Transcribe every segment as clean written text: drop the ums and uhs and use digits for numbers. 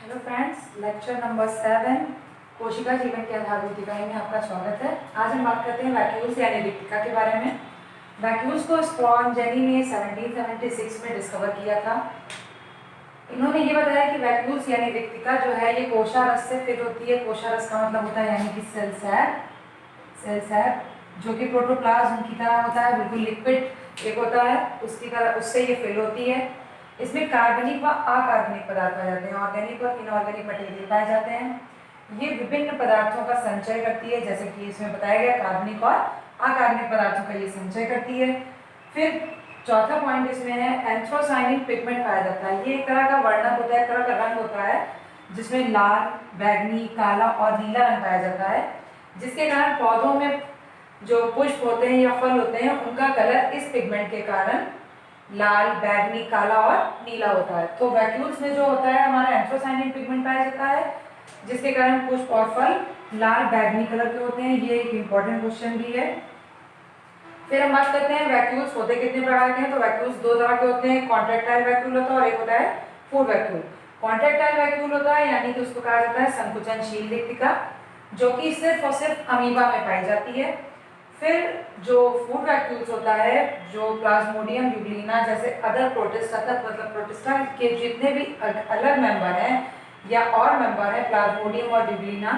Hello friends, lecture number 7 कोशिका जीवन के आधारभूत इकाई में आपका स्वागत है। आज हम बात करते हैं वैक्यूल्स यानी रिक्तिका के बारे में। वैक्यूल्स को स्पॉन्जेनी ने 1776 में डिस्कवर किया था। इन्होंने ये बताया कि वैक्यूल्स यानी रिक्तिका जो है ये कोशारस से फिल होती है। कोशारस का मतलब होता है यानी कि सेल सैक जो कि प्रोटोप्लाज्म की तरह होता है, बिल्कुल लिक्विड एक होता है, उसकी तरह उससे ये फिल होती है। इसमें कार्बनिक व अकार्बनिक पदार्थ पाए जाते हैं, ऑर्गेनिक और इनऑर्गेनिक मटेरियल पाए जाते हैं। ये विभिन्न पदार्थों का संचय करती है, जैसे कि इसमें बताया गया कार्बनिक और अकार्बनिक पदार्थों का ये संचय करती है। फिर चौथा पॉइंट इसमें है एंथ्रोसाइनिक पिगमेंट पाया जाता है। ये एक तरह का वर्णक होता है, एक तरह का रंग होता है जिसमें लाल, बैगनी, काला और नीला रंग पाया जाता है, जिसके कारण पौधों में जो पुष्प होते हैं या फल होते हैं उनका कलर इस पिगमेंट के कारण लाल, बैगनी, काला और नीला होता है। तो वैक्यूल्स में जो होता है हमारा एंथ्रोसाइनिन पिगमेंट पाया जाता है, जिसके कारण पुष्प और फल लाल, बैगनी कलर के होते हैं। ये एक इम्पॉर्टेंट क्वेश्चन भी है। फिर हम बात करते हैं वैक्यूल्स होते कितने प्रकार के हैं। तो वैक्यूल्स दो तरह के होते हैं, कॉन्ट्रैक्टाइल वैक्यूल होता है और एक होता है फूड वैक्यूल। कॉन्ट्रैक्टाइल वैक्यूल होता है यानी कि उसको कहा जाता है संकुचनशील रिक्तिका, जो कि सिर्फ और सिर्फ अमीबा में पाई जाती है। फिर जो फूड वैक्यूल्स होता है, जो प्लाज्मोडियम यूग्लिना जैसे अदर प्रोटिस्टा मतलब प्रोटिस्टा के जितने भी अलग मेंबर हैं या और मेंबर हैं प्लाज्मोडियम और यूग्लिना,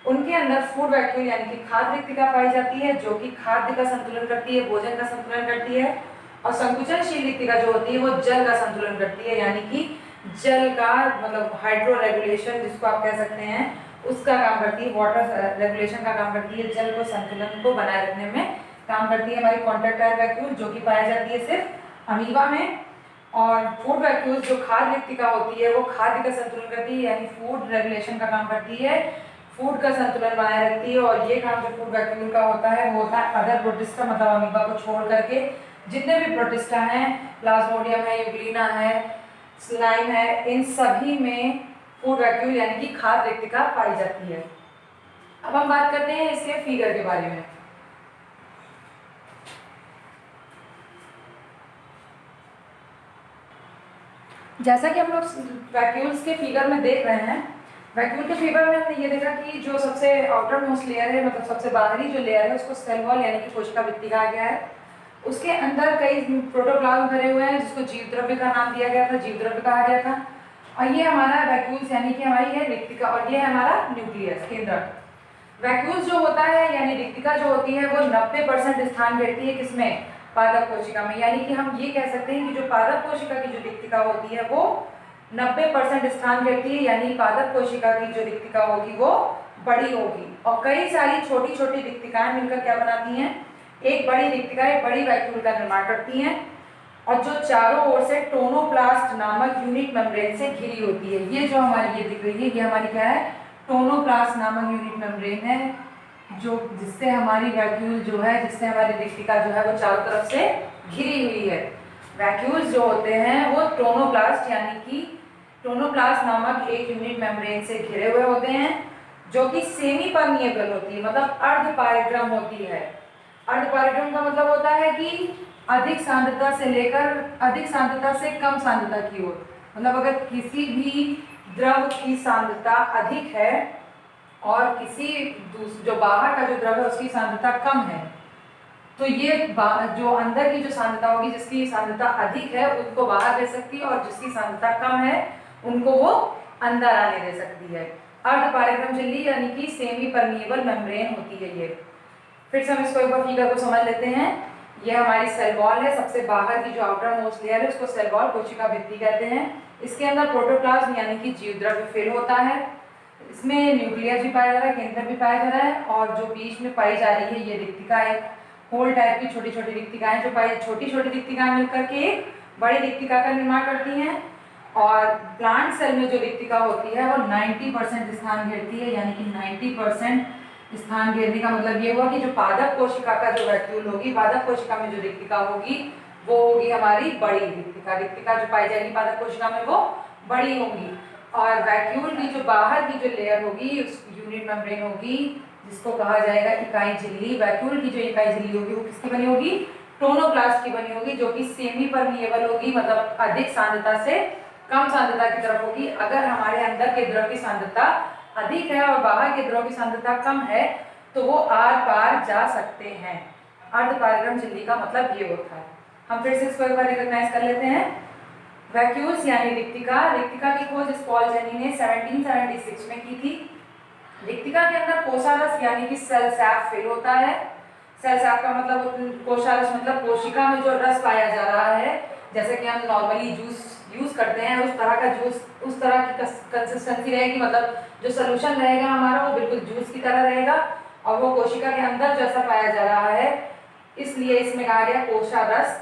उनके अंदर फूड वैक्यूल यानी कि खाद्य रिक्तिका पाई जाती है, जो कि खाद्य का संतुलन करती है, भोजन का संतुलन करती है। और संकुचनशील रिक्तिका जो होती है वो जल का संतुलन करती है, यानी कि जल का मतलब हाइड्रो रेगुलेशन जिसको आप कह सकते हैं उसका काम करती है, वाटर रेगुलेशन का काम करती है, जल को संतुलन को बनाए रखने में काम करती है हमारी कॉन्ट्रैक्टाइल वैक्यूल, जो कि पाई जाती है सिर्फ अमीबा में। और फूड वैक्यूल जो खाद्य रिक्तिका होती है वो खाद्य का संतुलन करती है, यानी फूड रेगुलेशन का काम करती है, फूड का संतुलन बनाए रखती है। और ये काम जो फूड वैक्यूल का होता है वो होता है अदर प्रोटिस्टा मतलब अमीबा को छोड़ करके जितने भी प्रोटिस्टा हैं, प्लाज्मोडियम है, यूग्लिना है, स्लाइम है, इन सभी में फूड वैक्यूल यानी कि खाद्य रिक्तिका पाई जाती है। अब हम बात करते हैं इसके फिगर के बारे में। जैसा कि हम लोग वैक्यूल्स के फिगर में देख रहे हैं, वैक्यूल के फिगर में हमने ये देखा कि जो सबसे आउटर मोस्ट लेयर है मतलब सबसे बाहरी जो लेयर है उसको सेल वॉल यानी कि कोशिका भित्ति कहा गया है। उसके अंदर कई प्रोटोप्लाज्म भरे हुए हैं जिसको जीव द्रव्य का नाम दिया गया था, जीव द्रव्य कहा गया था। और ये हमारा वैक्यूल्स यानी कि हमारी है रिक्तिका, और ये है हमारा न्यूक्लियस केंद्रक। वैक्यूल्स जो होता है यानी रिक्तिका जो होती है वो 90% स्थान घेरती है किसमें, पादप कोशिका में। यानी कि हम ये कह सकते हैं कि जो पादप कोशिका की जो रिक्तिका होती है वो 90% स्थान घेरती है, यानी पादप कोशिका की जो रिक्तिका होगी वो बड़ी होगी। और कई सारी छोटी छोटी रिक्तिकाएं मिलकर क्या बनाती हैं, एक बड़ी रिक्तिका, एक बड़ी वैक्यूल का निर्माण करती हैं, और जो चारों ओर से टोनोप्लास्ट नामक यूनिट मेम्ब्रेन से घिरी होती है। ये जो हमारी ये दिख रही है ये हमारी क्या है, टोनोप्लास्ट नामक यूनिट मेम्ब्रेन है, जो जिससे हमारी वैक्यूल जो है, जिससे हमारी रिक्तिका जो है वो चारों तरफ से घिरी हुई है। वैक्यूल्स जो होते हैं वो टोनोप्लास्ट यानी कि टोनोप्लास्ट नामक एक यूनिट मेम्ब्रेन से घिरे हुए होते हैं, जो कि सेमी परमिएबल होती है मतलब अर्ध पारगम्य होती है। अर्ध पारगम्य का मतलब होता है कि अधिक सांद्रता से लेकर अधिक सांद्रता से कम सांद्रता की ओर, मतलब अगर किसी भी द्रव की सांद्रता अधिक है और किसी जो बाहर का जो द्रव है उसकी सांद्रता कम है, तो ये जो अंदर की जो सांद्रता होगी जिसकी सांद्रता अधिक है उनको बाहर दे सकती है, और जिसकी सांद्रता कम है उनको वो अंदर आने दे सकती है। अर्ध पारगम्य झिल्ली यानी कि सेमी परमिएबल मेम्ब्रेन होती है ये। फिर से हम इसको एक बार फिगर को समझ लेते हैं। ये हमारी सेल वॉल है, सबसे बाहर की जो आउटर मोस्ट लेयर है उसको सेल वॉल कोशिका भित्ति कहते हैं। इसके अंदर प्रोटोप्लाज्म यानी कि जीव द्रव्य फिल होता है, इसमें न्यूक्लियस भी पाया जा रहा है, केंद्र भी पाया जा रहा है, और जो बीच में पाई जा रही है ये रिक्तिका, एक होल टाइप की छोटी छोटी रिक्तिकाएं जो छोटी छोटी रिक्तिकाएं मिलकर के एक बड़ी रिक्तिका का निर्माण करती हैं। और प्लांट सेल में जो रिक्तिका होती है वो 90% स्थान घेरती है, यानी कि 90% स्थान घेरने का मतलब ये हुआ कि जो पादप कोशिका का जो वैक्यूल होगी, पादप कोशिका में जो रिक्तिका होगी वो होगी हमारी बड़ी रिक्तिका। रिक्तिका जो पाई जाएगी पादप कोशिका में वो बड़ी होगी। और वैक्यूल की जो बाहर की जो लेयर होगी उस यूनिट मेम्ब्रेन होगी जिसको कहा जाएगा इकाई झिल्ली। वैक्यूल की जो इकाई झिल्ली होगी वो किसकी बनी होगी, टोनोप्लास्ट की बनी होगी, जो कि सेमी परमिएबल होगी मतलब अधिक सांद्रता से कम सांद्रता की तरफ होगी। अगर हमारे अंदर के द्रव की सांद्रता अधिक है और बाहर के द्रव की सांद्रता कम है तो वो आर पार जा सकते हैं। अर्ध पारगम्य झिल्ली का मतलब ये होता है। हम फिर से इसको एक बार रिकॉग्नाइज कर लेते हैं। वैक्यूल्स यानी रिक्तिका। रिक्तिका की खोज पॉल जेनी ने 1776 में की थी। रिक्तिका के अंदर कोशारस यानी कि सेल सैप फिल होता है। सेल सैप का मतलब कोशारस मतलब कोशिका में जो रस पाया जा रहा है, जैसे कि हम नॉर्मली जूस यूज करते हैं उस तरह का जूस, उस तरह की कंसिस्टेंसी रहेगी, मतलब जो सोल्यूशन रहेगा हमारा वो बिल्कुल जूस की तरह रहेगा और वो कोशिका के अंदर जैसा पाया जा रहा है, इसलिए इसमें कहा गया कोशारस।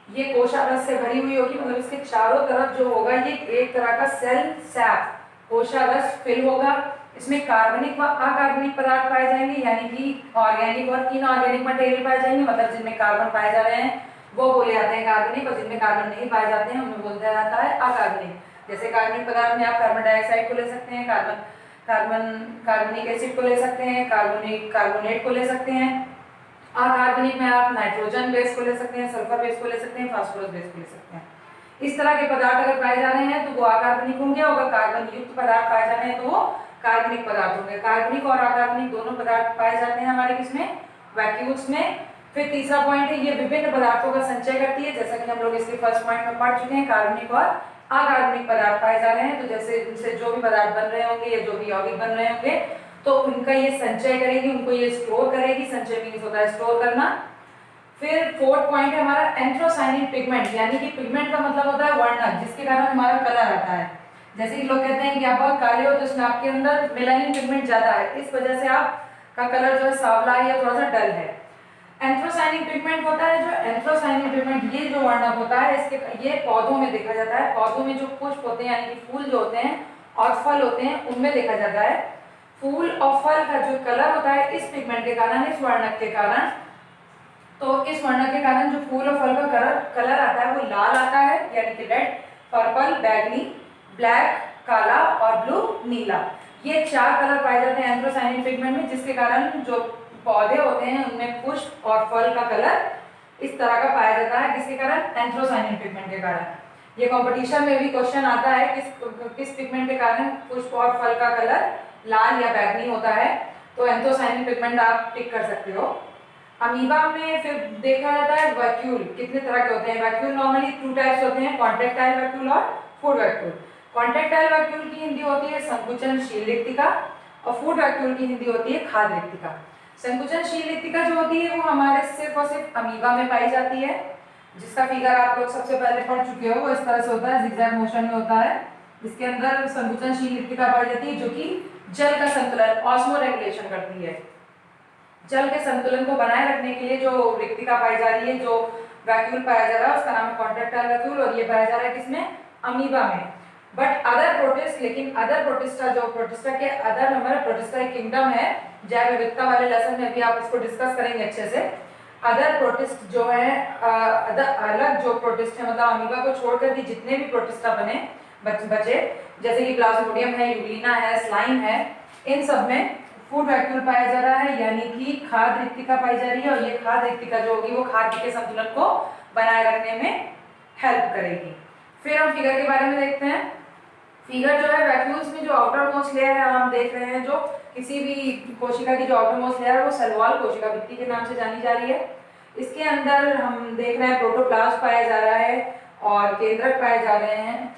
ये कोशारस से भरी हुई होगी, मतलब इसके चारों तरफ जो होगा ये एक तरह का सेल सैप कोशारस फिल होगा। इसमें कार्बनिक व अकार्बनिक पदार्थ पाए जाएंगे, यानी कि ऑर्गेनिक और इनऑर्गेनिक मटेरियल पाए जाएंगे, मतलब जिनमें कार्बन पाए जा रहे हैं वो बोले जाते हैं कार्बनिक और जिनमें कार्बन नहीं पाए जाते हैं उन्हें बोलता जाता है अकार्बनिक। जैसे कार्बनिक पदार्थ में आप कार्बन डाइऑक्साइड को ले सकते हैं, कार्बनिक एसिड को ले सकते हैं, कार्बोनेट को ले सकते हैं। अकार्बनिक में आप नाइट्रोजन बेस को ले सकते हैं, सल्फर बेस को ले सकते हैं, फास्फोरस बेस को ले सकते हैं। इस तरह के पदार्थ अगर पाए जा रहे हैं तो वो अकार्बनिक होंगे, अगर कार्बन युक्त पदार्थ पाए जा रहे हैं तो वो कार्बनिक पदार्थ होंगे। कार्बनिक और अकार्बनिक दोनों पदार्थ पाए जाते हैं हमारे किसमें, वैक्यूल्स में। फिर तीसरा पॉइंट है, ये विभिन्न पदार्थों का संचय करती है, जैसा कि हम लोग इसके फर्स्ट पॉइंट में पढ़ चुके हैं। कार्बनिक और अकार्बनिक पदार्थ पाए जा रहे हैं, तो जैसे इनसे जो भी पदार्थ बन रहे होंगे या जो भी यौगिक बन रहे होंगे तो उनका ये संचय करेगी, उनको ये स्टोर करेगी। संचय मीन्स होता है स्टोर करना। फिर फोर्थ पॉइंट है हमारा एंथ्रोसाइनिन पिगमेंट, यानी कि पिगमेंट का मतलब होता है वर्णक, जिसके कारण हमारा कलर आता है। जैसे कि लोग कहते हैं कि आप बहुत काले हो तो इसमें आपके अंदर मेलानिन पिगमेंट ज्यादा है, इस वजह से आपका कलर जो है सावला है या थोड़ा सा डल है। एंथ्रोसाइनिन पिगमेंट होता है, जो एंथ्रोसाइनिन पिगमेंट ये जो वर्णक होता है इसके ये पौधों में देखा जाता है। पौधों में जो पुष्प होते हैं यानी कि फूल जो होते हैं और फल होते हैं उनमें देखा जाता है। फूल और फल का जो कलर होता है इस पिगमेंट के कारण, इस वर्णक के कारण, तो इस वर्णक के कारण जो फूल और फल का कलर आता है वो लाल आता है, यानी कि रेड, पर्पल, बैगनी, ब्लैक, काला और ब्लू, नीला। ये चार कलर पाए जाते हैं एंथ्रोसाइनिन पिगमेंट में, जिसके कारण जो पौधे होते हैं उनमें पुष्प और फल का कलर इस तरह का पाया जाता है, किसके कारण, एंथ्रोसाइनिन पिगमेंट के कारण। ये कंपटीशन में भी क्वेश्चन आता है किस पिगमेंट के कारण पुष्प और फल का कलर लाल या बैगनी होता है, तो एंथ्रोसाइनिन पिगमेंट आप टिक कर सकते हो। अमीबा में फिर देखा जाता है वैक्यूल कितने तरह के होते हैं। वैक्यूल नॉर्मली 2 टाइप्स होते हैं, कॉन्ट्रैक्टाइल वैक्यूल और फूड वैक्यूल। कॉन्ट्रैक्टाइल वैक्यूल की हिंदी होती है संकुचनशील रिक्तिका और फूड वैक्यूल की हिंदी होती है खाद्य रिक्तिका। संकुचनशील रिक्तिका जो होती है वो हमारे सिर्फ और सिर्फ अमीबा में पाई जाती है, जिसका फिगर आप लोग सबसे पहले पढ़ चुके हो। वो इस तरह से होता है, जिगजैग मोशन में होता है। इसके अंदर संकुचनशील रिक्तिका पाई जाती है जो कि जल का संतुलन, ऑस्मो रेगुलेशन करती है। जल के संतुलन को बनाए रखने के लिए जो रिक्तिका पाई जा रही है, जो वैक्यूल पाया जा रहा है उसका नाम है कॉन्ट्रैक्टाइल वैक्यूल और ये पाया जा रहा है किसमें, अमीबा में। बट अदर प्रोटिस्ट, लेकिन अदर प्रोटिस्टा, जो प्रोटिस्टा के अदर मेंबर, प्रोटिस्टा एक किंगडम है, जैव विविधता वाले लेसन में भी आप इसको डिस्कस करेंगे अच्छे से। अदर प्रोटिस्ट जो है, अलग जो प्रोटिस्ट है, मतलब अमीबा को छोड़कर भी जितने भी प्रोटिस्टा बने बचे, जैसे कि प्लाज्मोडियम है, यूग्लिना है, स्लाइम है, इन सब में फूड वैक्यूल पाया जा रहा है, यानी कि खाद्य रिक्तिका पाई जा रही है। और ये खाद्य रिक्तिका जो होगी वो खाद्य के संतुलन को बनाए रखने में हेल्प करेगी। फिर हम फिगर के बारे में देखते हैं। फिगर जो है वैक्यूल्स में जो आउटर मोस्ट लेयर है हम देख रहे हैं, जो किसी भी कोशिका की जो आउटर मोस्ट लेयर है वो सेल वॉल कोशिका भित्ति के नाम से जानी जा रही है। इसके अंदर हम देख रहे हैं प्रोटोप्लाज्म पाया जा रहा है और केंद्रक पाए जा रहे हैं,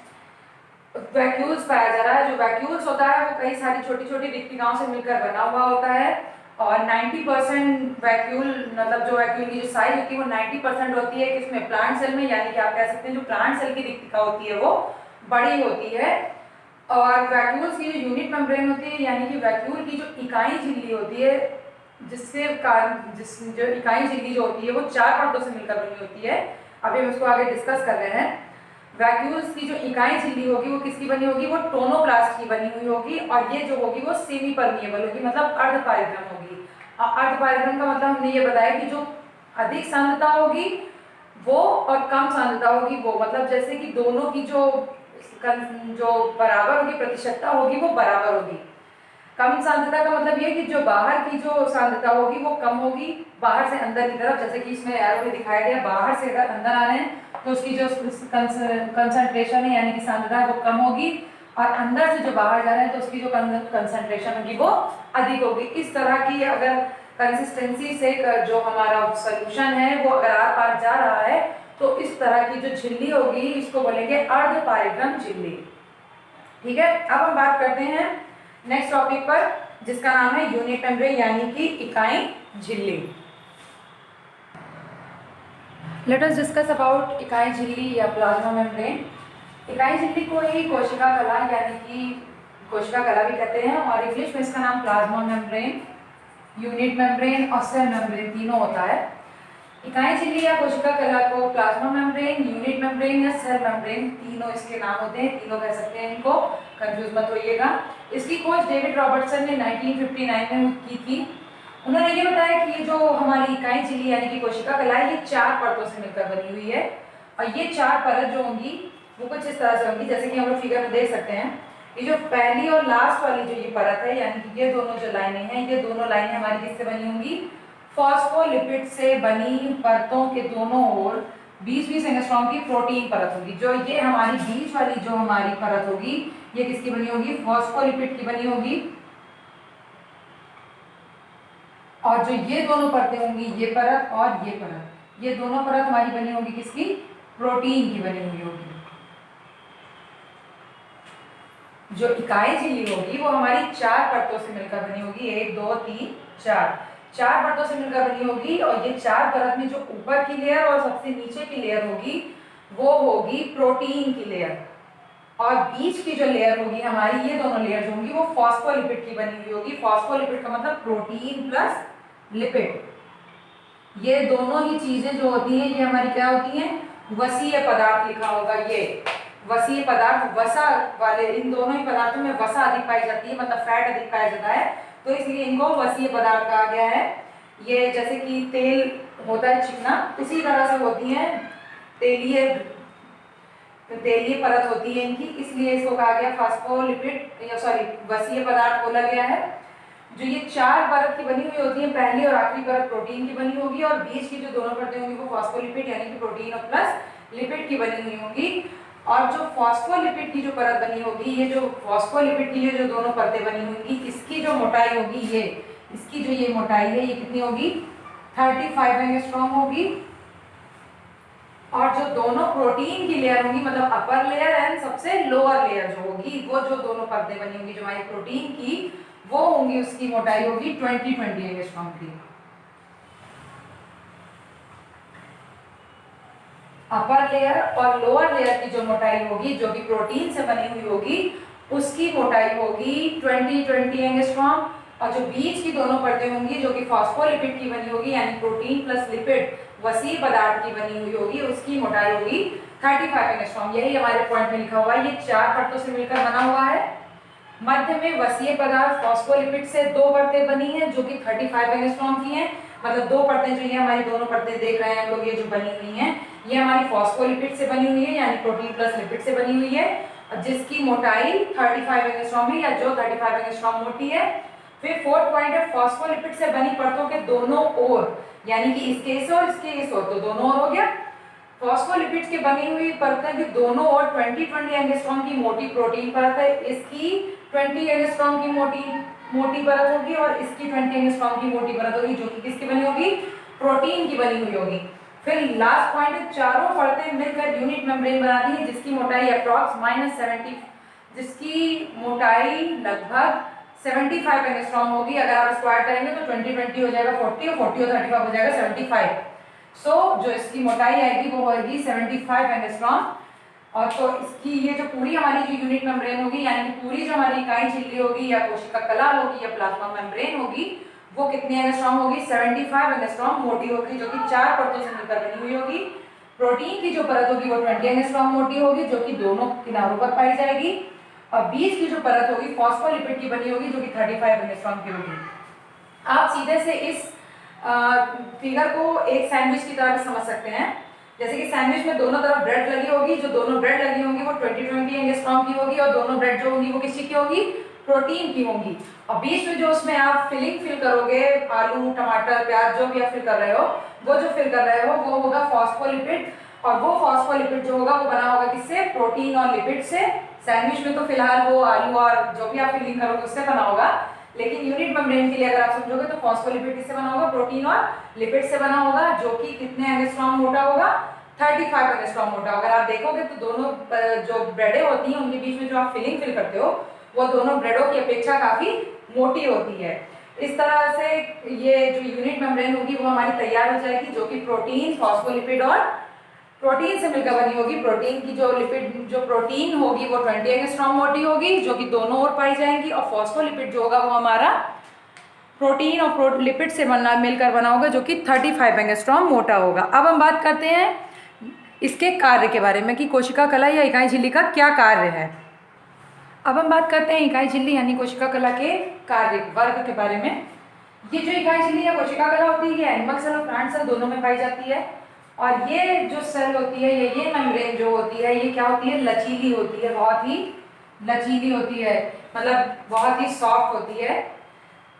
वैक्यूल्स पाया जा रहा है। जो वैक्यूल्स होता है वो कई सारी छोटी छोटी रिक्तिकाओं से मिलकर बना हुआ होता है और 90% वैक्यूल, मतलब जो वैक्यूल की जो साइज होती है वो 90% होती है किसमें, प्लांट सेल में, यानी कि आप कह सकते हैं जो प्लांट सेल की रिक्तिका होती है वो बड़ी होती है। और वैक्यूल्स की जो यूनिट मेम्ब्रेन होती है, यानी कि वैक्यूल की जो इकाई झिल्ली होती है, जो इकाई झिल्ली जो होती है वो 4 परतों से मिलकर बनी होती है। अभी हम इसको आगे डिस्कस कर रहे हैं। वैक्यूल्स की जो इकाई झिल्ली होगी वो किसकी बनी होगी, वो टोनोप्लास्ट की बनी हुई होगी और ये जो होगी वो सेमी परमिएबल होगी, मतलब अर्धपारगम्य होगी। अर्धपारगम्य का मतलब हमने ये बताया कि जो अधिक सांद्रता होगी वो और कम सांद्रता होगी वो, मतलब जैसे कि दोनों की जो बराबर होगी, प्रतिशतता होगी वो बराबर होगी। कम सांद्रता का मतलब ये कि जो बाहर की जो सांद्रता होगी वो कम होगी बाहर से अंदर की तरफ, जैसे कि इसमें एरो में दिखाया गया, बाहर से अगर अंदर आ रहे हैं तो उसकी जो कंसंट्रेशन है यानी कि सांद्रता है वो कम होगी, और अंदर से जो बाहर जा रहे हैं तो उसकी जो कंसंट्रेशन होगी वो अधिक होगी। इस तरह की अगर कंसिस्टेंसी से जो हमारा सोल्यूशन है वो अगर आर पार जा रहा है तो इस तरह की जो झिल्ली होगी इसको बोलेंगे अर्ध पाइक्रम झिल्ली। ठीक है, अब हम बात करते हैं नेक्स्ट टॉपिक पर जिसका नाम है यूनिट मेम्ब्रेन यानी कि इकाई झिल्ली। लेट अस डिस्कस अबाउट इकाई झिल्ली या प्लाज्मा मेम्ब्रेन। इकाई झिल्ली को ही कोशिका कला यानी कि कोशिका कला भी कहते हैं, और इंग्लिश में इसका नाम प्लाज्मा मेम्ब्रेन, यूनिट मेम्ब्रेन और सेल मेम्ब्रेन तीनों होता है। इकाई झिल्ली या कोशिका कला को प्लाज्मा मेम्ब्रेन, यूनिट मेम्ब्रेन या सेल मेम्ब्रेन तीनों इसके नाम होते हैं, तीनों कह सकते हैं, इनको कंफ्यूज मत होइएगा। इसकी खोज डेविड रॉबर्टसन ने 1959 में की थी। उन्होंने ये बताया कि ये जो हमारी इकाई झिल्ली यानी कि कोशिका कला है ये 4 परतों से मिलकर बनी हुई है, और ये 4 परत जो होंगी वो कुछ इस तरह से होंगी जैसे कि हम लोग फिगर में देख सकते हैं। ये जो पहली और लास्ट वाली जो ये परत है यानी कि ये दोनों जो लाइनें हैं, ये दोनों लाइनें हमारी किससे बनी होंगी? फॉस्फोलिपिड से बनी परतों के दोनों ओर 20-20 एंगस्ट्रॉम की प्रोटीन परत होगी। जो ये हमारी बीच वाली जो हमारी परत होगी ये किसकी बनी होगी? फॉस्फोलिपिड की बनी होगी, और जो ये दोनों परतें होंगी, ये परत और ये परत, ये दोनों परत हमारी बनी होगी किसकी? प्रोटीन की बनी हुई होगी। जो इकाई झिल्ली होगी वो हमारी 4 परतों से मिलकर बनी होगी, 1 2 3 4 परतों से मिलकर बनी होगी, और ये 4 परत में जो ऊपर की लेयर और सबसे नीचे की लेयर होगी वो होगी प्रोटीन की लेयर, और बीच की जो लेयर होगी हमारी, ये दोनों लेयर जो होंगी वो फॉस्फोलिपिड की बनी हुई होगी। फॉस्फोलिपिड का मतलब प्रोटीन प्लस लिपिड। ये दोनों ही चीजें जो होती हैं ये हमारी क्या होती हैं? वसीय पदार्थ लिखा होगा, ये वसीय पदार्थ, वसा वाले, इन दोनों ही पदार्थों में वसा अधिक पाई जाती है, मतलब फैट अधिक पाया जाता है, तो इसलिए इनको वसीय पदार्थ कहा गया है। ये जैसे कि तेल होता है चिकना, उसी तरह से होती है तेलीय परत होती है इनकी, इसलिए इसको कहा गया फॉस्फोलिपिड वसीय पदार्थ बोला गया है। जो ये 4 परत की बनी हुई होती है, पहली और आखिरी परत प्रोटीन की बनी होगी, और बीच की जो दोनों परतें होंगी वो फॉस्फोलिपिड यानी कि प्रोटीन और प्लस लिपिड की बनी हुई होगी। और जो फॉस्फोलिपिड की जो परत बनी होगी, ये जो फॉस्फोलिपिड की जो दोनों परतें बनी होंगी, इसकी जो मोटाई होगी, ये इसकी जो ये मोटाई है ये कितनी होगी? 35 एंगस्ट्रॉम होगी। और जो दोनों प्रोटीन की लेयर होगी, मतलब अपर लेयर एंड सबसे लोअर लेयर जो होगी, वो जो दोनों परतें बनी होंगी जो हमारी प्रोटीन की, वो होंगी, उसकी मोटाई होगी 20 एंगस्ट्रॉम की। अपर लेयर और लोअर लेयर की जो मोटाई होगी जो कि प्रोटीन से बनी हुई होगी, उसकी मोटाई होगी 20 एंगस्ट्रॉम, और जो बीच की दोनों परतें होंगी जो कि फॉस्फोलिपिड की बनी होगी यानी प्रोटीन प्लस लिपिड वसीय पदार्थ की बनी हुई होगी, उसकी मोटाई होगी 35 एंगस्ट्रॉम। यही हमारे पॉइंट में लिखा हुआ है, ये 4 परतों से मिलकर बना हुआ है। मध्य में वसीय पदार्थ फॉस्फोलिपिड से 2 परतें बनी हैं जो कि 35 एंगस्ट्रॉम की हैं, मतलब 2 परतें जो ये हमारी दोनों परतें देख रहे हैं हम लोग, ये जो बनी हुई हैं ये हमारी फॉस्फोलिपिड से बनी हुई है यानी प्रोटीन प्लस लिपिड से बनी हुई है, जिसकी मोटाई 35 एंगस्ट्रॉम है, या जो 35 एंगस्ट्रॉम मोटी है। फिर 4th पॉइंट है, फॉस्फोलिपिड से बनी परतों के दोनों ओर, यानी कि इसके इस ओर इसके इस ओर, तो दोनों ओर हो गया। फॉस्फोलिपिड की बनी हुई परतों के दोनों ओर 20 एंगस्ट्रॉम की मोटी प्रोटीन परत है, इसकी 20 एंगस्ट्रॉम की मोटी परत होगी, और इसकी 20 एंगस्ट्रॉम की मोटी परत होगी जो कि किसकी बनी होगी? प्रोटीन की बनी हुई होगी। फिर लास्ट पॉइंट है, चारों परतें मिलकर यूनिट मेम्ब्रेन बनाती है जिसकी मोटाई अप्रॉक्स -70, जिसकी मोटाई लगभग 75 एंगस्ट्रॉम होगी। अगर आप स्क्वायर करेंगे तो 20 हो जाएगा 40, और 40 और 35 हो जाएगा 75। सो जो इसकी मोटाई आएगी वो होगी 75 एंगस्ट्रॉम। और तो इसकी ये जो पूरी हमारी जो यूनिट मेम्ब्रेन होगी, यानी कि पूरी जो हमारी इकाई झिल्ली होगी या कोशिका कला होगी या प्लाज्मा मेम्ब्रेन होगी, वो कितनी एंगस्ट्रॉम होगी? 75 एंगस्ट्रॉम मोटी होगी, जो कि 4 परतों से मिलकर बनी हुई होगी। प्रोटीन की जो परत होगी वो 20 एंगस्ट्रॉम मोटी होगी, जो कि दोनों किनारों पर पाई जाएगी, और बीच की जो परत होगी फॉस्फोलिपिड की बनी होगी जो कि 35 एंगस्ट्रॉम की होगी। आप सीधे से इस फिगर को एक सैंडविच की तरह समझ सकते हैं। जैसे कि सैंडविच में दोनों तरफ ब्रेड लगी होगी, जो दोनों ब्रेड लगी होंगी वो 20 एंगस्ट्रॉम की होगी, और दोनों ब्रेड जो होंगी वो किसकी होगी? प्रोटीन की होंगी, और बीच में जो उसमें आप फिल करोगे, आलू टमाटर प्याज जो भी आप फिल कर रहे हो, वो जो फिल कर रहे हो वो होगा फॉस्फोलिपिड, और वो फॉस्फोलिपिड जो होगा वो बना होगा किससे, प्रोटीन और लिपिड से। सैंडविच में तो फिलहाल वो आलू और जो भी आप फिलिंग करोगे उससे बना होगा, लेकिन यूनिट मेम्ब्रेन के लिए अगर आप समझोगे तो फॉस्फोलिपिड किससे बना होगा, प्रोटीन और लिपिड से बना होगा, जो कि कितने एंगस्ट्रॉम मोटा होगा, 35 एंगस्ट्रॉम मोटा। अगर आप देखोगे तो दोनों जो ब्रेडें होती हैं उनके बीच में जो आप फिल करते हो वो दोनों ब्रेडों की अपेक्षा काफी मोटी होती है। इस तरह से ये जो यूनिट मेम्ब्रेन होगी वो हमारी तैयार हो जाएगी, जो कि प्रोटीन, फॉस्फोलिपिड और प्रोटीन से मिलकर बनी होगी। प्रोटीन की जो लिपिड जो प्रोटीन होगी वो 20 एंगस्ट्रॉम मोटी होगी, जो कि दोनों ओर पाई जाएंगी, और फॉस्फोलिपिड जो होगा वो हमारा प्रोटीन और लिपिड से मिलकर बना होगा, जो कि 35 एंगस्ट्रॉम मोटा होगा। अब हम बात करते हैं इसके कार्य के बारे में कि कोशिका कला या इकाई झिल्ली का क्या कार्य है। अब हम बात करते हैं इकाई झिल्ली यानी कोशिका कला के कार्य वर्ग के बारे में। ये जो इकाई झिल्ली या कोशिका कला होती है ये एनिमल सेल और प्लांट सेल दोनों में पाई जाती है, और ये जो सेल होती है ये मेम्ब्रेन जो होती है ये क्या होती है, लचीली होती है, बहुत ही लचीली होती है, मतलब बहुत ही सॉफ्ट होती है।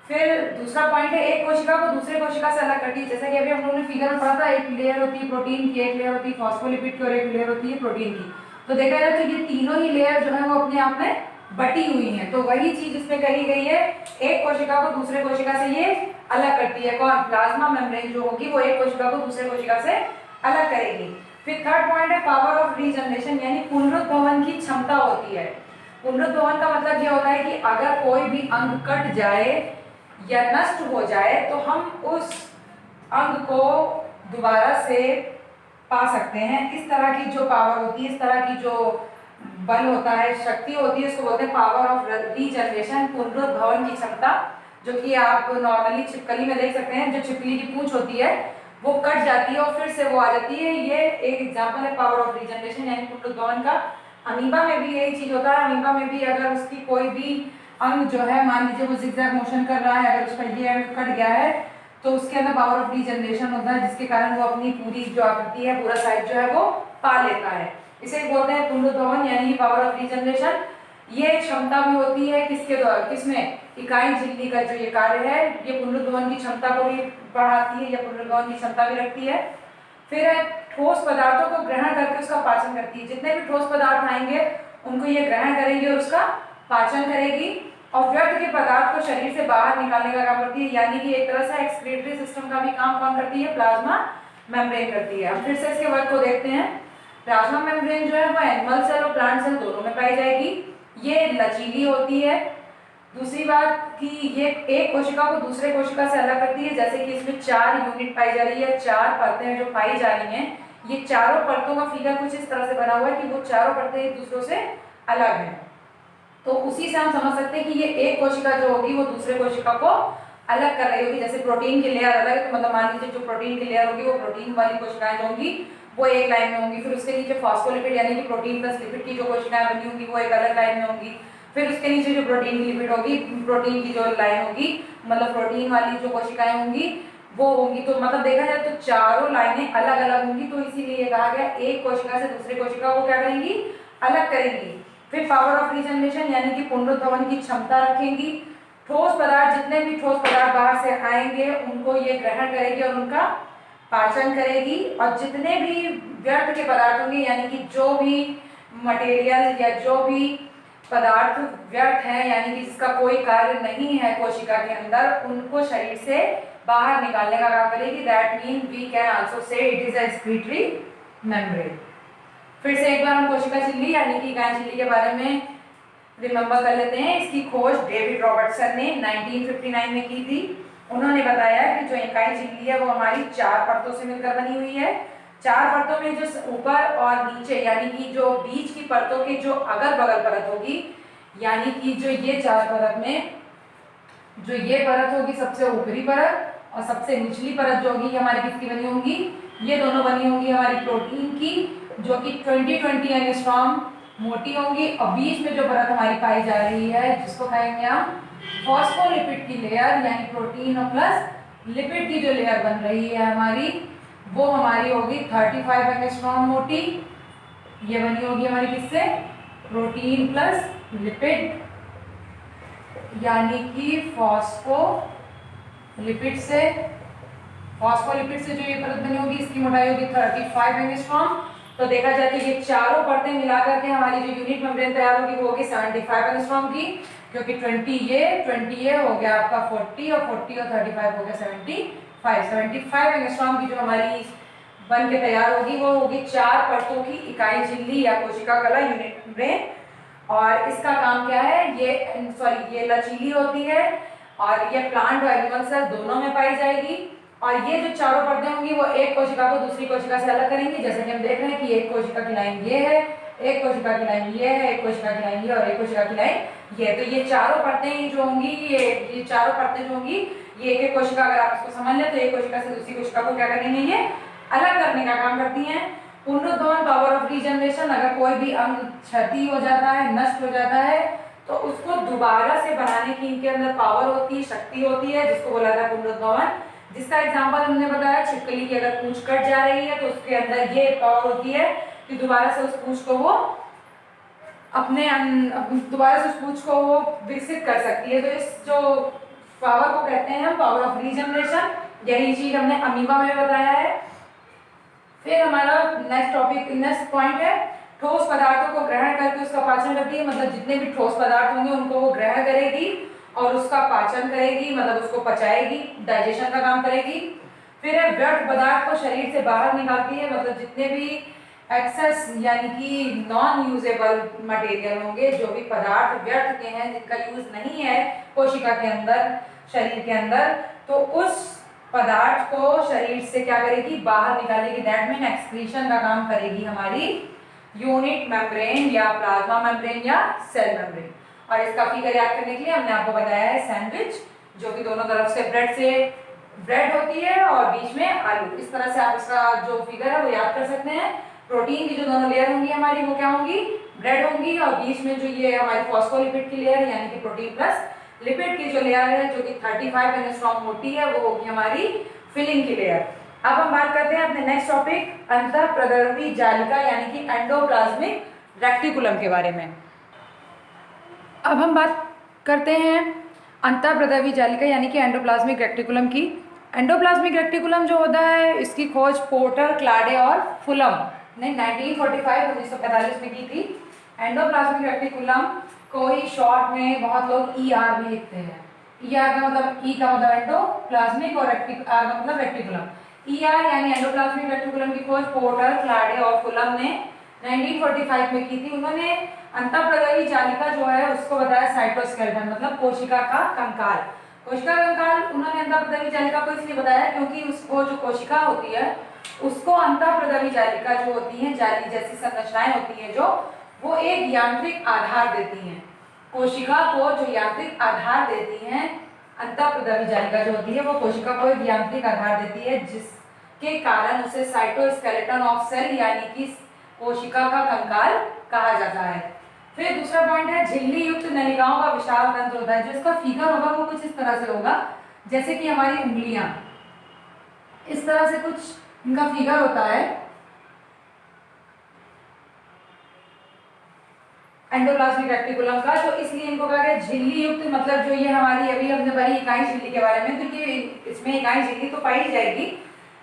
फिर दूसरा पॉइंट है, एक कोशिका को दूसरे कोशिका से अलग करती है। जैसा कि अभी हम लोगों ने फिगर में पढ़ा था, एक लेयर होती है प्रोटीन की, एक लेयर होती है फॉस्फोलिपिड की और एक लेयर होती है प्रोटीन की। तो देखा जाए तो ये तीनों ही लेयर जो है वो अपने आप में बटी हुई है। तो वही चीज इसमें कही गई है, एक कोशिका को दूसरे कोशिका से ये अलग करती है। कौन, प्लाज्मा मेम्ब्रेन जो होगी वो एक कोशिका को दूसरे कोशिका से अलग करेगी। फिर थर्ड पॉइंट है पावर ऑफ रीजनरेशन यानी पुनरुद्भवन की क्षमता होती है। पुनरुद्भवन का मतलब ये होता है कि अगर कोई भी अंग कट जाए या नष्ट हो जाए तो हम उस अंग को दोबारा से पा सकते हैं। इस तरह की जो पावर होती है, इस तरह की जो बल होता है, शक्ति होती है, उसको बोलते हैं पावर ऑफ रीजनरेशन, पुनरुद्भवन की क्षमता। जो कि आप नॉर्मली छिपकली में देख सकते हैं, जो छिपकली की पूंछ होती है वो कट जाती है और फिर से वो आ जाती है, ये एक एग्जांपल है पावर ऑफ रीजनरेशन यानी पुनरुद्भवन का। अमीबा में भी यही चीज होता है। अमीबा में भी अगर उसकी कोई भी अंग जो है, मान लीजिए वो जिगजैग मोशन कर रहा है, अगर उसका ये अंग कट गया है तो उसके अंदर पावर ऑफ रीजनरेशन होता है, जिसके कारण वो अपनी पूरी जो आकृति है, पूरा साइज जो है वो पा लेता है। इसे बोलते हैं पुनरुद्भवन यानी पावर ऑफ रीजनरेशन। ये क्षमता भी होती है किसके द्वारा, किसमें, इकाई झिल्ली का जो ये कार्य है ये पुनरुद्भवन की क्षमता को भी बढ़ाती है या पुनरुद्भवन की क्षमता भी रखती है। फिर ठोस पदार्थों को ग्रहण करके उसका पाचन करती है। जितने भी ठोस पदार्थ आएंगे उनको ये ग्रहण करेगी और उसका पाचन करेगी, और व्यर्थ के पदार्थ को शरीर से बाहर निकालने का काम करती है, यानी कि एक तरह से एक्सक्रीटरी सिस्टम का भी काम कौन करती है, प्लाज्मा मेम्ब्रेन करती है। हम फिर से इसके वर्क को देखते हैं। प्लाज्मा मेम्ब्रेन जो है वो एनिमल सेल और प्लांट सेल दोनों में पाई जाएगी। ये लचीली होती है। दूसरी बात कि ये एक कोशिका को दूसरे कोशिका से अलग करती है, जैसे कि इसमें 4 यूनिट पाई जा रही है, 4 परतें जो पाई जा रही हैं। ये चारों परतों का फिगर कुछ इस तरह से बना हुआ है कि वो चारों परतें एक दूसरों से अलग हैं। तो उसी से हम समझ सकते हैं कि ये एक कोशिका जो होगी वो दूसरे कोशिका को अलग कर रही होगी। जैसे प्रोटीन की लेयर अलग है, तो मतलब मान लीजिए जो प्रोटीन की लेयर होगी वो प्रोटीन वाली कोशिकाएं जो होंगी वो एक लाइन में होंगी। फिर उसके नीचे फॉस्फोलिपिड यानी कि प्रोटीन प्लस लिपिड की जो कोशिकाएं बनी होंगी वो एक अलग लाइन में होंगी। फिर उसके नीचे जो प्रोटीन की लिपिड होगी, प्रोटीन की जो लाइन होगी, मतलब प्रोटीन वाली जो कोशिकाएं होंगी वो होंगी। तो मतलब देखा जाए तो चारों लाइनें अलग अलग होंगी। तो इसीलिए कहा गया एक कोशिका से दूसरे कोशिका को क्या करेंगी, अलग करेंगी। फिर पावर ऑफ रीजनरेशन यानी कि पुनरुद्भवन की क्षमता रखेंगी। ठोस पदार्थ, जितने भी ठोस पदार्थ बाहर से आएंगे उनको ये ग्रहण करेगी और उनका पाचन करेगी, और जितने भी व्यर्थ के पदार्थ होंगे यानी कि जो भी मटेरियल या जो भी पदार्थ व्यर्थ हैं यानी कि जिसका कोई कार्य नहीं है कोशिका के अंदर, उनको शरीर से बाहर निकालने का काम करेगी। That mean we can also say it is a excretory membrane. फिर से एक बार हम कोशिका झिल्ली यानी कि इकाई झिल्ली के बारे में रिमेम्बर कर लेते हैं। इसकी खोज डेविड रॉबर्टसन ने 1959 में की थी। उन्होंने बताया कि जो इकाई झिल्ली है वो हमारी 4 परतों से मिलकर बनी हुई है। 4 परतों में जो ऊपर और नीचे यानी कि जो बीच की परतों के जो अगल बगल परत होगी, यानी कि जो ये 4 परत में जो ये परत होगी सबसे ऊपरी परत, और सबसे निचली परत जो होगी हमारी किसकी बनी होंगी, ये दोनों बनी होंगी हमारी प्रोटीन की, जो कि 20-20 एंगस्ट्रॉम मोटी होंगी। और बीच में जो परत हमारी पाई जा रही है जिसको कहेंगे हम फॉस्फोलिपिड की लेयर, यानी प्रोटीन और प्लस लिपिड की जो लेयर बन रही है हमारी, वो हमारी होगी 35 एंगस्ट्रॉम मोटी। ये बनी होगी हमारी किससे, प्रोटीन प्लस लिपिड। यानी कि फॉस्फोलिपिड से जो ये परत बनी होगी इसकी मोटाई होगी 35 एंगस्ट्रॉम। तो देखा जाए तो ये चारों परतें मिलाकर के हमारी जो यूनिट मेम्ब्रेन तैयार होगी वो होगी 75 एंगस्ट्रॉम की, क्योंकि 20 ये हो गया आपका 40 और 40 और 35 हो गया 75 एंगस्ट्रॉम की जो हमारी बन के तैयार होगी वो होगी 4 परतों की इकाई झिल्ली या कोशिका कला यूनिट मेम्ब्रेन। और इसका काम क्या है, ये लचीली होती है और ये प्लांट और एनिमल सेल दोनों में पाई जाएगी। और ये जो चारों परतें होंगी वो एक कोशिका को दूसरी कोशिका से अलग करेंगी। जैसे कि हम देख रहे हैं कि एक कोशिका की लाइन ये है, एक कोशिका की लाइन ये है, एक कोशिका की लाइन ये और एक कोशिका की लाइन ये। तो ये चारों परतें जो होंगी ये चारों परतें जो होंगी ये एक कोशिका, अगर आप इसको समझ लें तो एक कोशिका से दूसरी कोशिका को क्या करेंगे, ये अलग करने का काम करती हैं। पुनरुत्थान पावर ऑफ रीजनरेशन, अगर कोई भी अंग क्षति हो जाता है, नष्ट हो जाता है तो उसको दोबारा से बनाने की इनके अंदर पावर होती है, शक्ति होती है, जिसको बोला जाता है पुनरुत्थान। जिसका एग्जांपल हमने बताया छिपकली की अगर पूंछ कट जा रही है तो उसके अंदर ये पावर होती है कि दोबारा से उस पूंछ को वो विकसित कर सकती है। तो इस जो पावर को कहते हैं हम पावर ऑफ रीजनरेशन। यही चीज हमने अमीबा में बताया है। फिर हमारा नेक्स्ट पॉइंट है ठोस पदार्थों को ग्रहण करके उसका पाचन करती है। मतलब जितने भी ठोस पदार्थ होंगे उनको वो ग्रहण करेगी और उसका पाचन करेगी, मतलब उसको पचाएगी, डाइजेशन का काम करेगी। फिर है व्यर्थ पदार्थ को शरीर से बाहर निकालती है। मतलब जितने भी एक्सेस यानी कि नॉन यूजेबल मटेरियल होंगे, जो भी पदार्थ व्यर्थ के हैं जिनका यूज नहीं है कोशिका के अंदर, शरीर के अंदर, तो उस पदार्थ को शरीर से क्या करेगी, बाहर निकालेगी। दैट मीन एक्सक्रीशन का काम करेगी हमारी यूनिट मेम्ब्रेन या प्लाज्मा मेम्ब्रेन या सेल मेम्ब्रेन। और इसका फिगर याद करने के लिए हमने आपको बताया है सैंडविच, जो कि दोनों तरफ से ब्रेड होती है और बीच में आलू। इस तरह से आप इसका जो फिगर है वो याद कर सकते हैं। प्रोटीन की जो दोनों लेयर होंगी हमारी वो क्या होंगी, ब्रेड होंगी, और बीच में जो ये हमारी फॉस्फोलिपिड की लेयर है यानी कि प्रोटीन प्लस लिपिड की जो लेयर है जो कि 35 एंगस्ट्रॉम मोटी है वो होगी हमारी फिलिंग की लेयर। अब हम बात करते हैं अपने नेक्स्ट टॉपिक अंतःप्रद्रवी जालिका यानी कि एंडोप्लाज्मिक रेक्टिकुलम के बारे में। अब हम बात करते हैं अंतःप्रद्रवी जालिका यानी कि एंडोप्लाज्मिक रेक्टिकुलम की। एंडोप्लाज्मिक रेक्टिकुलम जो होता है इसकी खोज पोर्टर, क्लाडे और फुलम ने 1945 में की थी। एंडोप्लाज्मिक रेक्टिकुलम को ही शॉर्ट में बहुत लोग ER भी लिखते हैं। ER का मतलब E का मतलब एंडोप्लाज्मिक और R का मतलब रेक्टिकुलम। ER यानी एंडोप्लाज्मिक रेक्टिकुलम की खोज पोर्टर, क्लाडे और फुलम ने 1945 में की थी। उन्होंने अंतःप्रद्रवी जालिका जो है उसको बताया साइटोस्केलेटन, मतलब कोशिका का कंकाल। कोशिका का कंकाल उन्होंने अंतःप्रद्रवी जालिका को इसलिए बताया क्योंकि उसको जो कोशिका होती है उसको अंतःप्रद्रवी जालिका जो होती है, जाली जैसी संरचनाएं होती है जो वो एक यांत्रिक आधार देती हैं। कोशिका को जो यांत्रिक आधार देती हैं, अंतःप्रद्रवी जालिका जो होती है वो कोशिका को एक यांत्रिक आधार देती है, जिसके कारण उसे साइटोस्केलेटन ऑफ सेल यानी कि कोशिका का कंकाल कहा जाता है। फिर दूसरा पॉइंट है झिल्ली युक्त नलिकाओं का विशाल तंत्र होता है। जो इसका फिगर होगा वो कुछ इस तरह से होगा, जैसे कि हमारी उंगलियां, इस तरह से कुछ इनका फिगर होता है एंडोप्लाज्मिक रेक्टिकुलम का। तो इसलिए इनको कहा गया झिल्ली युक्त, मतलब जो ये हमारी अभी हमने पढ़ी इकाई झिल्ली के बारे में, तो ये इसमें इकाई झिल्ली तो पाई जाएगी।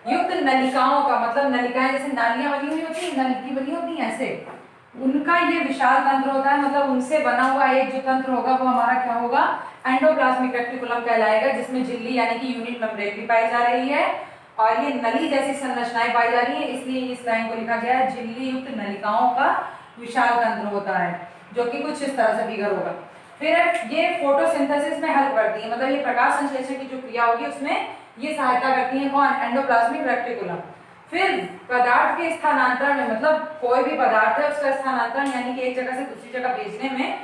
युक्त नलिकाओं का मतलब नलिकाएं जैसे नालियां बनी हुई होती है, नलिकी बनी होती है, ऐसे उनका ये विशाल तंत्र होता है। मतलब उनसे बना हुआ एक जो तंत्र होगा वो हमारा क्या होगा, एंडोप्लाज्मिक रेक्टिकुलम कहलाएगा, जिसमें झिल्ली यानी कि यूनिट मेम्ब्रेन भी पाई जा रही है और ये नली जैसी संरचनाएं पाई जा रही है। इसलिए इस लाइन को लिखा गया है झिल्ली युक्त नलिकाओं का विशाल तंत्र होता है, जो कि कुछ इस तरह से फिगर होगा। फिर ये फोटोसिंथेसिस में हेल्प करती है, मतलब ये प्रकाश संश्लेषण की जो क्रिया होगी उसमें ये सहायता करती है। कौन, एंडोप्लाज्मिक रेक्टिकुलम। फिर पदार्थ के स्थानांतरण में, मतलब कोई भी पदार्थ है उसका स्थानांतरण यानी कि एक जगह से दूसरी जगह भेजने में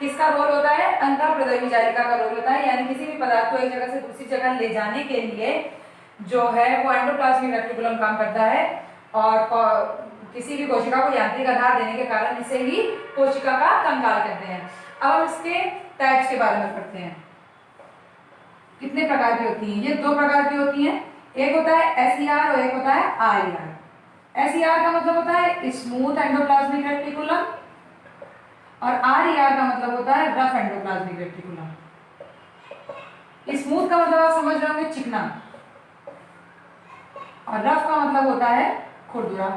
किसका रोल होता है, अंतःप्रद्रवी जालिका का रोल होता है। यानी किसी भी पदार्थ को एक जगह से दूसरी जगह ले जाने के लिए जो है वो एंडोप्लाज्मिक रेक्टिकुलम काम करता है और किसी भी कोशिका को यांत्रिक आधार देने के कारण इसे ही कोशिका का कंकाल कहते हैं। अब हम इसके टाइप्स के बारे में पढ़ते हैं, कितने प्रकार की होती हैं। ये दो प्रकार की होती हैं, एक होता है SER और एक होता है RER। SER का मतलब होता है स्मूथ एंडोप्लाज्मिक रेक्टिकुलम और RER का मतलब होता है रफ एंडोप्लाज्मिक रेक्टिकुलम। स्मूथ का मतलब आप समझ रहे होंगे चिकना, और रफ का मतलब होता है खुरदुरा।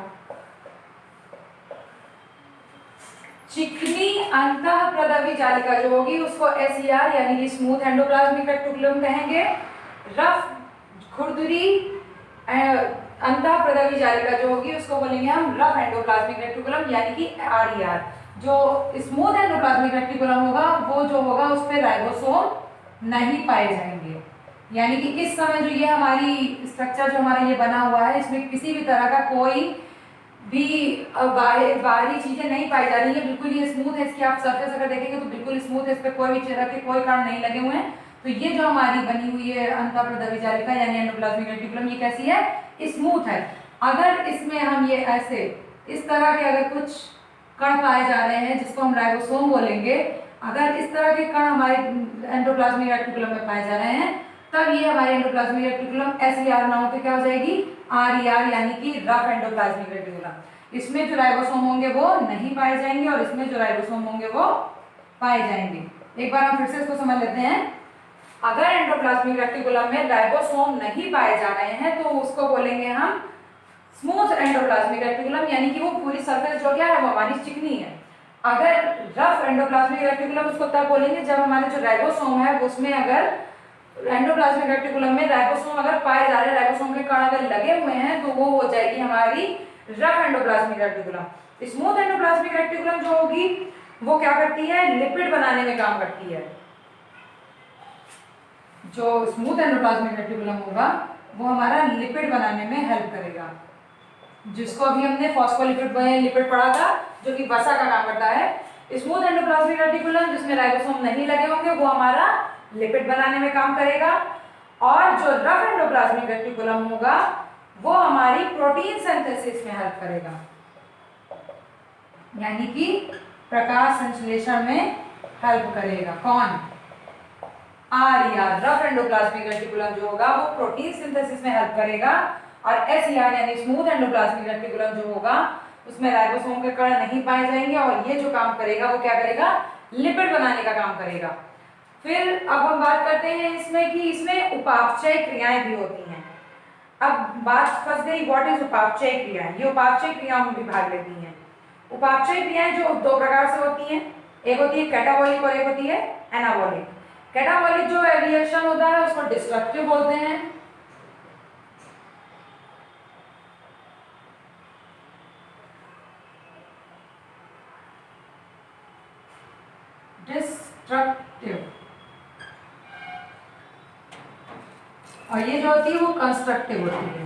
चिकनी अंतःप्रदवी जालिका जो होगी उसको SER यानी कि स्मूथ एंडोप्लाज्मिक रेटिकुलम कहेंगे। रफ खुरदुरी अंतःप्रदवी जालिका जो होगी उसको बोलेंगे हम रफ एंडोप्लाज्मिक रेटिकुलम यानी कि RER। जो स्मूथ एंडोप्लाज्मिक रेटिकुलम होगा वो जो होगा उस पर राइबोसोम नहीं पाए जाएंगे, यानी कि इस समय जो ये हमारी स्ट्रक्चर जो हमारा ये बना हुआ है इसमें किसी भी तरह का कोई भी बाहरी चीजें नहीं पाई जा रही है, बिल्कुल ये स्मूथ है। इसकी आप सरफेस अगर देखेंगे तो बिल्कुल स्मूथ है, इस पर कोई भी तरह के कोई कण नहीं लगे हुए हैं। तो ये जो हमारी बनी हुई है अंतःप्रदवी जालिका यानी एंडोप्लाज्मिक रेटिकुलम, ये कैसी है? स्मूथ है। अगर इसमें हम ये ऐसे इस तरह के अगर कुछ कण पाए जा रहे हैं जिसको हम राइबोसोम बोलेंगे, अगर इस तरह के कण हमारे एंडोप्लाज्मिक रेटिकुलम में पाए जा रहे हैं तब ये हमारे एंडोप्लाज्मिक रेटिकुलम SER नाम के क्या हो जाएगी? RER यानी कि रफ एंडोप्लाज्मिक रेटिकुलम। इसमें जो राइबोसोम होंगे वो नहीं पाए जाएंगे और इसमें जो राइबोसोम होंगे वो पाए जाएंगे। एक बार हम फिर से इसको समझ लेते हैं। अगर एंडोप्लाज्मिक रेटिकुलम में राइबोसोम नहीं पाए जा रहे हैं तो उसको बोलेंगे हम स्मूथ एंडोप्लाज्मिक रेटिकुलम, यानी कि वो पूरी सरफेस जो क्या है वो हमारी चिकनी है। अगर रफ एंडोप्लाज्मिक रेटिकुलम उसको तब बोलेंगे जब हमारे जो राइबोसोम है उसमें अगर एंडोप्लाज्मिक रेटिकुलम में राइबोसोम अगर पाए जा रहे हैं, राइबोसोम के कण अगर लगे हुए हैं तो वो हो जाएगी हमारी rough endoplasmic reticulum. Smooth endoplasmic reticulum जो होगी वो क्या करती है? लिपिड बनाने में काम करती है। जो स्मूथ एंडोप्लाज्मिक रेटिकुलम होगा वो हमारा लिपिड बनाने में हेल्प करेगा, जिसको अभी हमने फॉस्फोलिपिड पढ़ा था जो कि वसा का काम करता है। स्मूथ एंडोप्लाज्मिक रेटिकुलम जिसमें राइबोसोम नहीं लगे होंगे वो हमारा लिपिड बनाने में काम करेगा, और जो रफ एंडोप्लाज्मिक रेटिकुलम होगा वो हमारी प्रोटीन सिंथेसिस में हेल्प करेगा, यानी कि प्रकाश संश्लेषण में हेल्प करेगा। कौन? RER रफ एंडोप्लाज्मिक रेटिकुलम जो होगा वो प्रोटीन सिंथेसिस में हेल्प करेगा, और SER यानी स्मूथ एंडोप्लाज्मिक रेटिकुलम जो होगा उसमें राइबोसोम के कण नहीं पाए जाएंगे और ये जो काम करेगा वो क्या करेगा? लिपिड बनाने का काम करेगा। फिर अब हम बात करते हैं इसमें कि इसमें उपापचय क्रियाएं भी होती हैं। अब बात फंस गई, व्हाट इज उपापचय क्रियाएं? ये उपापचय क्रियाओं में भी भाग लेती हैं। उपापचय क्रियाएं जो दो प्रकार से होती हैं, एक होती है कैटाबॉलिक और एक होती है एनाबॉलिक। कैटाबॉलिक जो रिएक्शन होता है उसको डिस्ट्रक्टिव बोलते हैं, डिस्ट्रक्टिव, और ये जो होती है वो कंस्ट्रक्टिव होती है।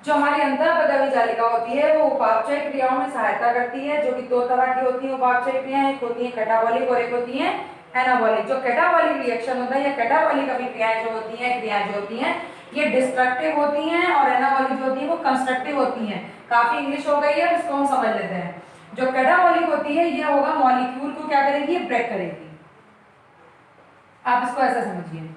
जो हमारी अंतःप्रदवी जालिका होती है वो उपापचय क्रियाओं में सहायता करती है, जो कि दो तरह की होती है उपापचय क्रियाएं, एक होती है कैटाबॉलिक और एक होती है एनाबॉलिक। जो कैटाबॉलिक रिएक्शन होता है या कैटाबॉलिक क्रियाएं जो होती हैं, क्रियाएं जो होती हैं ये डिस्ट्रक्टिव होती हैं, और एनाबॉलिक जो होती है वो कंस्ट्रक्टिव होती हैं। काफी इंग्लिश हो गई है, इसको हम समझ लेते हैं। जो कैटाबॉलिक होती है ये होगा मॉलिक्यूल को क्या करेगी? ब्रेक करेगी। आप इसको ऐसा समझिए।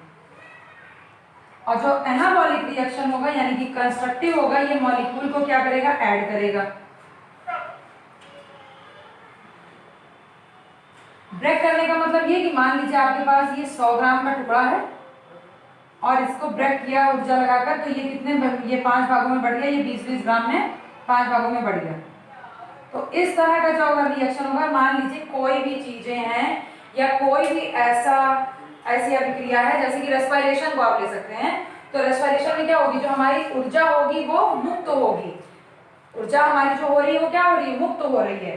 और जो एनाबॉलिक रिएक्शन होगा यानी कि कंस्ट्रक्टिव होगा, ये मॉलिक्यूल को क्या करेगा? ऐड करेगा। ब्रेक करने का मतलब ये कि मान लीजिए आपके पास ये 100 ग्राम का टुकड़ा है और इसको ब्रेक किया ऊर्जा लगाकर, तो ये कितने ये 5 भागों में बढ़ गया, ये 20-20 ग्राम में 5 भागों में बढ़ गया। तो इस तरह का जो होगा रिएक्शन होगा, मान लीजिए कोई भी चीजें हैं या कोई भी ऐसी अभिक्रिया है जैसे कि रेस्पिरेशन को आप ले सकते हैं। तो रेस्पिरेशन में क्या होगी? जो हमारी ऊर्जा होगी वो मुक्त होगी। ऊर्जा हमारी जो हो रही है वो क्या हो रही है? मुक्त हो रही है।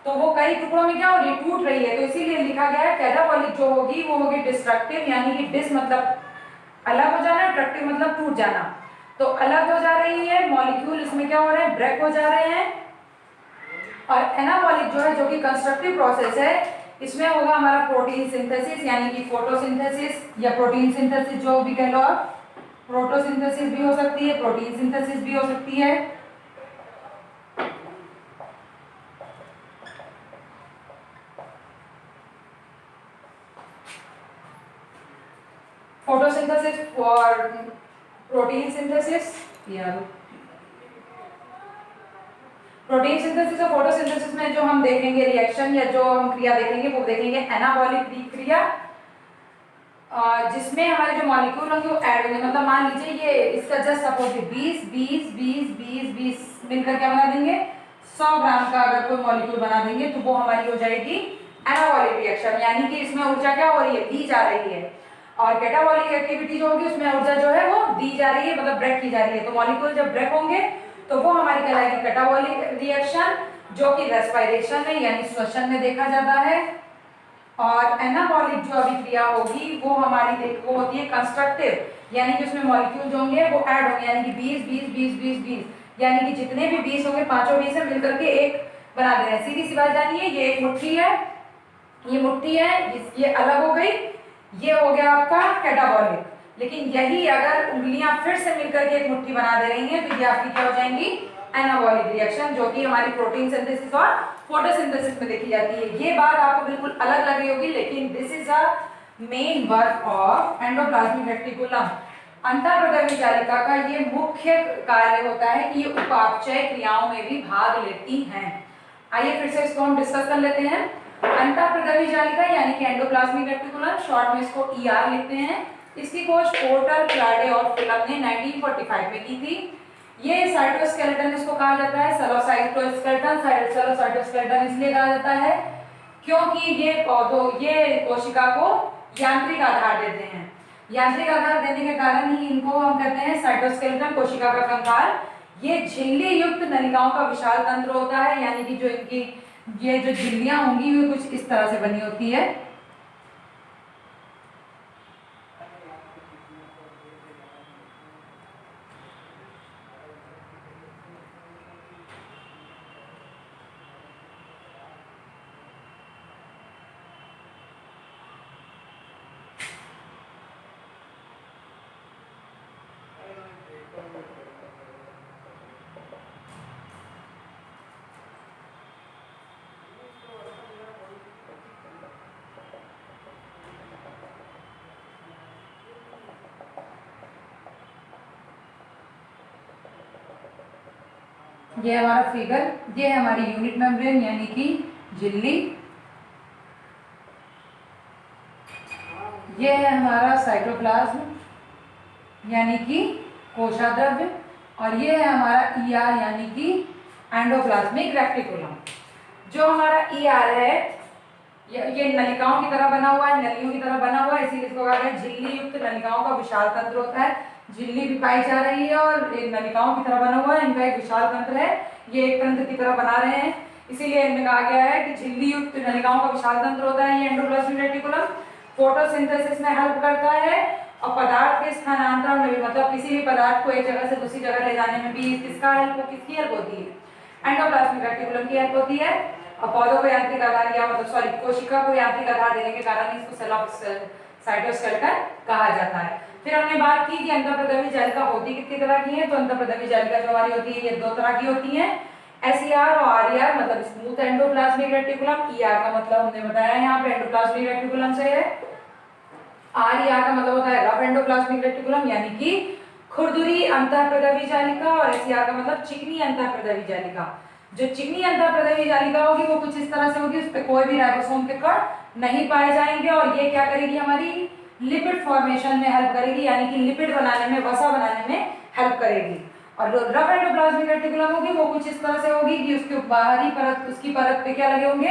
तो वो कई टुकड़ों में क्या हो रही है? टूट रही है। तो इसीलिए लिखा गया है कैटाबॉलिक जो होगी वो होगी डिस्ट्रक्टिव, यानी कि डिस मतलब अलग हो जाना, ट्रक्टिव मतलब टूट जाना। तो अलग हो जा रही है मॉलिक्यूल, इसमें क्या हो रहे हैं? ब्रेक हो जा रहे हैं। और एनाबॉलिक जो है, जो कि कंस्ट्रक्टिव प्रोसेस है, इसमें होगा हमारा प्रोटीन सिंथेसिस यानी कि फोटोसिंथेसिस या प्रोटीन सिंथेसिस जो भी कह लो आप। फोटोसिंथेसिस भी हो सकती है, प्रोटीन सिंथेसिस भी हो सकती है। फोटोसिंथेसिस और प्रोटीन सिंथेसिस या प्रोटीन सिंथेसिस और फोटोसिंथेसिस में जो हम देखेंगे रिएक्शन या जो हम क्रिया देखेंगे वो देखेंगे एनाबॉलिक क्रिया, जिसमें हमारे जो मॉलिक्यूल होंगे वो ऐड होंगे। मतलब मान लीजिए ये इसका जस्ट सपोज 20 मिलकर क्या बना देंगे, 100 ग्राम का अगर कोई मॉलिक्यूल बना देंगे तो वो हमारी हो जाएगी एनाबॉलिक रिएक्शन, यानी कि इसमें ऊर्जा क्या हो रही है, दी जा रही है। और कैटाबॉलिक एक्टिविटी जो होगी उसमें ऊर्जा जो है वो दी जा रही है, मतलब ब्रेक की जा रही है। तो मॉलिक्यूल जब ब्रेक होंगे तो वो हमारी कहलाएगी कैटाबॉलिक रिएक्शन, जो कि रेस्पिरेशन में यानी श्वसन में देखा जाता है। और एनाबॉलिक जो अभिक्रिया होगी वो हमारी वो होती है कंस्ट्रक्टिव, यानी कि उसमें मॉलिक्यूल जो होंगे वो ऐड होंगे, यानी कि 20 यानी कि जितने भी 20 होंगे, पांचों 20 है मिलकर के एक बना दे रहे हैं। सीधी सी बात जानिए, ये एक मुट्ठी है, ये मुट्ठी है, ये अलग हो गई, ये हो गया आपका कैटाबॉलिक। लेकिन यही अगर उंगलियां फिर से मिलकर के एक मुट्ठी बना दे रही हैं तो ये आपकी क्या हो जाएंगी, एनाबॉलिक रिएक्शन, जो कि हमारी प्रोटीन सिंथेसिस और फोटोसिंथेसिस में देखी जाती है। ये बात आपको बिल्कुल अलग लग रही होगी, लेकिन this is a main work of endoplasmic reticulum. अंतःप्रदवी जालिका का ये मुख्य कार्य होता है कि ये उपापचय क्रियाओं में भी भाग लेती हैं। आइए फिर से इसको हम डिस्कस कर लेते हैं। अंतःप्रदवी जालिका यानी कि एंडोप्लाज्मिक रेटिकुलम, शॉर्ट में इसको ER लिखते हैं। इसकी खोज पोर्टर, क्लाडे और फिलम ने 1945 में की थी। ये साइटोस्केलेटन इसको कहा जाता है, साइटोस्केलेटन इसलिए कहा जाता है क्योंकि ये कोशिका को यांत्रिक आधार देते हैं। यांत्रिक आधार देने के कारण ही इनको हम कहते हैं साइटोस्केलेटन, कोशिका का कंकाल। ये झिल्ली युक्त नलिकाओं का विशाल तंत्र होता है, यानी कि जो इनकी ये जो झिल्लियां होंगी वो कुछ इस तरह से बनी होती है। ये हमारा फिगर, ये है हमारी यूनिट मेम्ब्रेन यानी कि झिल्ली, ये है हमारा साइटोप्लाज्म यानी कि कोशाद्रव्य, और ये है हमारा ER यानी कि एंडोप्लाज्मिक रेटिकुलम। जो हमारा ER है ये नलिकाओं की तरह बना हुआ है, नलियों की तरह बना हुआ है, इसीलिए इसको कहते हैं झिल्ली युक्त नलिकाओं का विशाल तंत्र होता है। झिल्ली भी पाई जा रही है और नलिकाओं की तरह बना हुआ है, इनका एक विशाल तंत्र है, ये एक तंत्र की तरह बना रहे हैं, इसीलिए इनमें कहा गया है कि झिल्ली युक्त नलिकाओं का विशाल तंत्र होता है ये एंडोप्लाज्मिक रेटिकुलम। फोटोसिंथेसिस में हेल्प करता है और पदार्थ के स्थानांतरण में भी, मतलब किसी भी पदार्थ को एक जगह से दूसरी जगह ले जाने में भी किसकी हेल्प होती है, एंडोप्लाज्मिक रेटिकुलम की हेल्प होती है। और पौधों को यांत्रिक आधार या मतलब कोशिका को यांत्रिक आधार देने के कारण इसको सेल ऑफ साइटोस्केलेटन कहा जाता है। फिर हमने बात की कि अंतःप्रदवी जालिका होती कितनी तरह की है, तो अंतःप्रदवी जालिका जो हमारी होती है ये दो तरह की होती है, SER और RER, मतलब स्मूथ एंडोप्लाज्मिक रेटिकुलम। ER का मतलब हमने बताया यहाँ पे एंडोप्लाज्मिक रेटिकुलम से है, RER का मतलब होता है रफ एंडोप्लाज्मिक रेटिकुलम यानी कि खुरदुरी अंतःप्रदवी जालिका, और SER का मतलब चिकनी अंतःप्रदवी जालिका। जो चिकनी अंतःप्रदवी जालिका होगी वो कुछ इस तरह से होगी, उस पर कोई भी राइबोसोम के कण नहीं पाए जाएंगे, और ये क्या करेगी, हमारी लिपिड फॉर्मेशन में हेल्प करेगी, यानी कि लिपिड बनाने में, वसा बनाने में हेल्प करेगी। और जो रफ एंडोप्लाज्मिक रेटिकुलम होगी वो कुछ इस तरह से होगी कि उसके बाहरी परत, उसकी परत पे क्या लगे होंगे,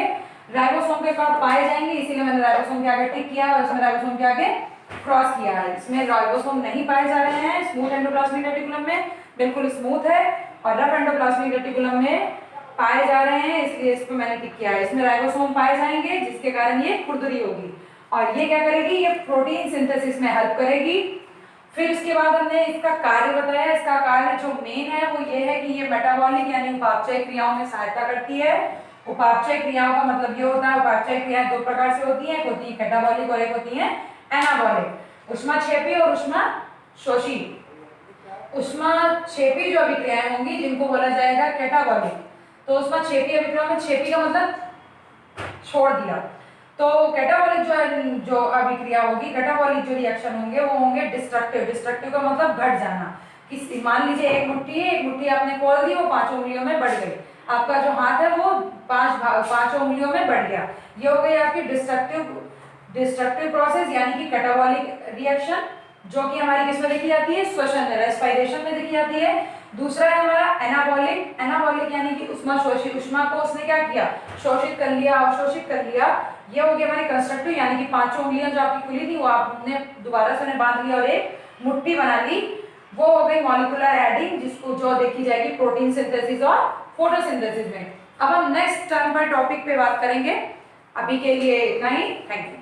राइबोसोम के कण पाए जाएंगे, इसीलिए मैंने राइबोसोम के आगे टिक किया है और इसमें राइबोसोम के आगे क्रॉस किया है। इसमें राइबोसोम नहीं पाए जा रहे हैं स्मूथ एंडोप्लाज्मिक रेटिकुलम में, बिल्कुल स्मूथ है, और रफ एंडोप्लाज्मिक रेटिकुलम में पाए जा रहे हैं, इसलिए इस पे मैंने टिक किया है। इसमें राइबोसोम पाए जाएंगे जिसके कारण ये खुरदुरी होगी, और ये क्या करेगी, ये प्रोटीन सिंथेसिस में हेल्प करेगी। फिर इसके बाद हमने इसका कार्य बताया, इसका कार्य जो मेन है वो ये है कि ये मेटाबॉलिक यानी उपापचय क्रियाओं में सहायता करती है। उपापचय क्रियाओं का मतलब ये होता है, उपापचय क्रियाएं दो प्रकार से होती हैं, एक होती है कैटाबॉलिक और एक होती है एनाबॉलिक। उष्माक्षेपी और उष्माशोषी। उष्माक्षेपी जो अभिक्रियाएं होंगी जिनको बोला जाएगा कैटाबॉलिक, तो उष्माक्षेपी अभिक्रिया में क्षेपी का मतलब छोड़ दिया, तो कैटाबॉलिक जो जो अभिक्रिया होगी, कैटाबॉलिक जो रिएक्शन होंगे वो होंगे डिस्ट्रक्टिव। डिस्ट्रक्टिव का मतलब घट जाना। किसी मान लीजिए एक मुट्ठी आपने खोल दी, वो 5 उंगलियों में बढ़ गई, आपका जो हाथ है वो 5 उंगलियों में बढ़ गया। ये हो गई आपकी डिस्ट्रक्टिव प्रोसेस यानी कि कैटाबॉलिक रिएक्शन, जो कि हमारी किस में देखी जाती है, श्वसन में, रेस्पिरेशन में देखी जाती है। दूसरा है हमारा एनाबॉलिक। एनाबॉलिक यानी कि उष्मा शोषित, उष्मा को उसने क्या किया, शोषित कर लिया, अवशोषित कर लिया। ये हो गया हमारी कंस्ट्रक्टिव यानी कि 5 उंगलियां जो आपकी खुली थी वो आपने दोबारा से बांध ली और एक मुट्ठी बना ली। वो हो गई मॉलिक्यूलर एडिंग, जिसको जो देखी जाएगी प्रोटीन सिंथेसिस और फोटोसिंथेसिस में। अब हम नेक्स्ट टर्म पर टॉपिक पे बात करेंगे। अभी के लिए इतना ही। Thank you.